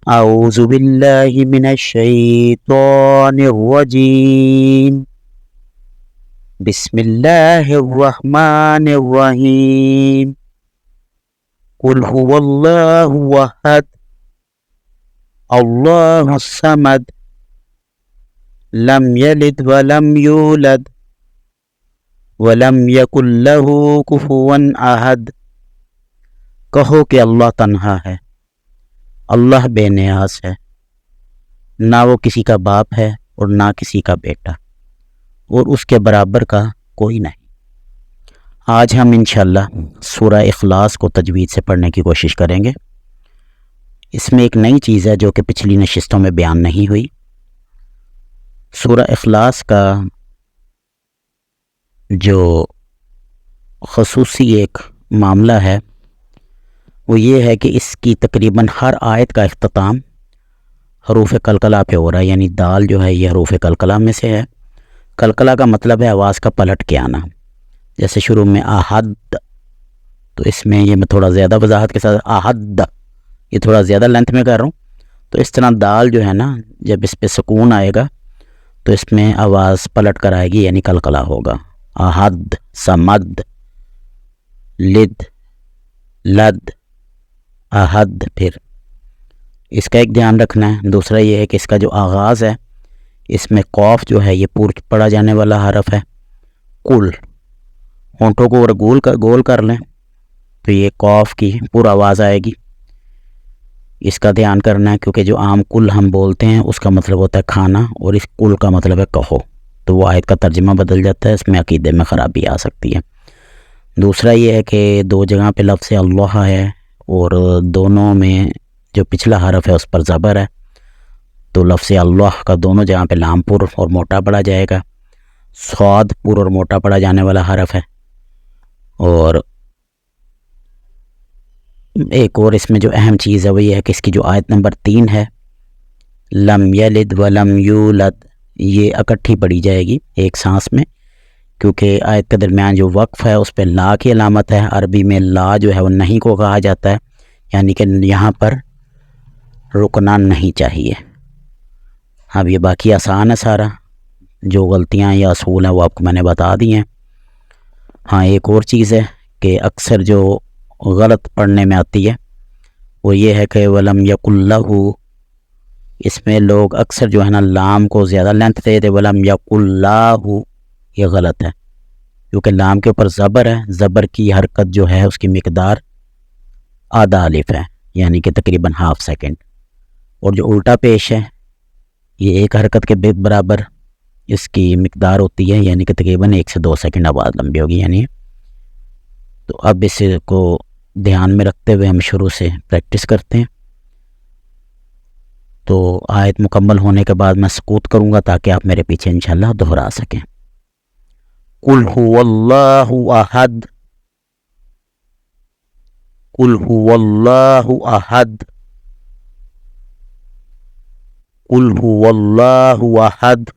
اعوذ باللہ من الشیطان الرجیم بسم اللہ الرحمن الرحیم قل هو اللہ احد اللہ الصمد لم یلد ولم یولد ولم یکن لہ کفوا احد۔ کہو کہ اللہ تنہا ہے، اللہ بے نیاز ہے، نہ وہ کسی کا باپ ہے اور نہ کسی کا بیٹا، اور اس کے برابر کا کوئی نہیں۔ آج ہم انشاءاللہ سورہ اخلاص کو تجوید سے پڑھنے کی کوشش کریں گے۔ اس میں ایک نئی چیز ہے جو کہ پچھلی نشستوں میں بیان نہیں ہوئی۔ سورہ اخلاص کا جو خصوصی ایک معاملہ ہے وہ یہ ہے کہ اس کی تقریباً ہر آیت کا اختتام حروف قلقلہ پہ ہو رہا ہے، یعنی دال جو ہے یہ حروف قلقلہ میں سے ہے۔ قلقلہ کا مطلب ہے آواز کا پلٹ کے آنا۔ جیسے شروع میں احد، تو اس میں یہ میں تھوڑا زیادہ وضاحت کے ساتھ احد، یہ تھوڑا زیادہ لینتھ میں کر رہا ہوں۔ تو اس طرح دال جو ہے نا، جب اس پہ سکون آئے گا تو اس میں آواز پلٹ کر آئے گی، یعنی قلقلہ ہوگا۔ احد، صمد، لد، لد، احد۔ پھر اس کا ایک دھیان رکھنا ہے۔ دوسرا یہ ہے کہ اس کا جو آغاز ہے اس میں قوف جو ہے یہ پڑھا جانے والا حرف ہے۔ کل، ہونٹوں کو گول کر لیں تو یہ قوف کی پورا آواز آئے گی۔ اس کا دھیان کرنا ہے کیونکہ جو عام کل ہم بولتے ہیں اس کا مطلب ہوتا ہے کھانا، اور اس کل کا مطلب ہے کہو، تو وہ آیت کا ترجمہ بدل جاتا ہے، اس میں عقیدے میں خرابی آ سکتی ہے۔ دوسرا یہ ہے کہ دو جگہ پہ لفظ اللہ ہے اور دونوں میں جو پچھلا حرف ہے اس پر زبر ہے، تو لفظ اللہ کا دونوں جگہ پہ لام پر اور موٹا پڑھا جائے گا۔ صاد پر اور موٹا پڑھا جانے والا حرف ہے۔ اور ایک اور اس میں جو اہم چیز ہے وہ یہ ہے کہ اس کی جو آیت نمبر 3 ہے، لم یلد ولم یولد، یہ اکٹھی پڑھی جائے گی ایک سانس میں، کیونکہ آیت کے درمیان جو وقف ہے اس پہ لا کی علامت ہے۔ عربی میں لا جو ہے وہ نہیں کو کہا جاتا ہے، یعنی کہ یہاں پر رکنا نہیں چاہیے۔ اب یہ باقی آسان ہے سارا، جو غلطیاں یا اصول ہیں وہ آپ کو میں نے بتا دی ہیں۔ ہاں، ایک اور چیز ہے کہ اکثر جو غلط پڑھنے میں آتی ہے وہ یہ ہے کہ ولم یکن لہ، اس میں لوگ اکثر جو ہے نا لام کو زیادہ لینتھ دے دے، ولم یکن لہ، یہ غلط ہے کیونکہ لام کے اوپر زبر ہے۔ زبر کی حرکت جو ہے اس کی مقدار آدھا الف ہے، یعنی کہ تقریباً ½ سیکنڈ، اور جو الٹا پیش ہے یہ ایک حرکت کے برابر اس کی مقدار ہوتی ہے، یعنی کہ تقریباً 1 سے 2 سیکنڈ آواز لمبی ہوگی یعنی۔ تو اب اس کو دھیان میں رکھتے ہوئے ہم شروع سے پریکٹس کرتے ہیں۔ تو آیت مکمل ہونے کے بعد میں سکوت کروں گا تاکہ آپ میرے پیچھے انشاءاللہ دہرا سکیں۔ قل هو اللہ احد، قل هو اللہ احد، قل هو اللہ احد،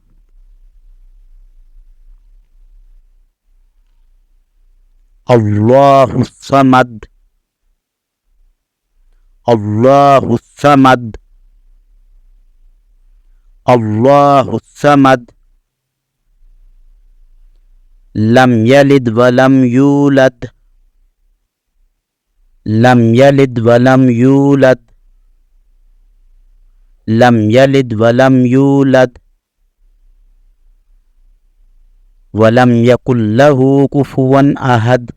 اللہ الصمد، اللہ الصمد، اللہ الصمد، لم یلد ولم یولد، لم یلد ولم یولد، لم یلد ولم یولد، ولم یکن لہ کفوا احد،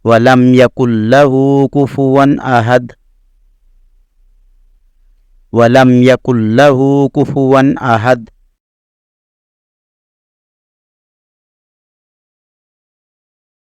ولم یکن لہ کفوا احد، ولم یکن لہ کفوا احد۔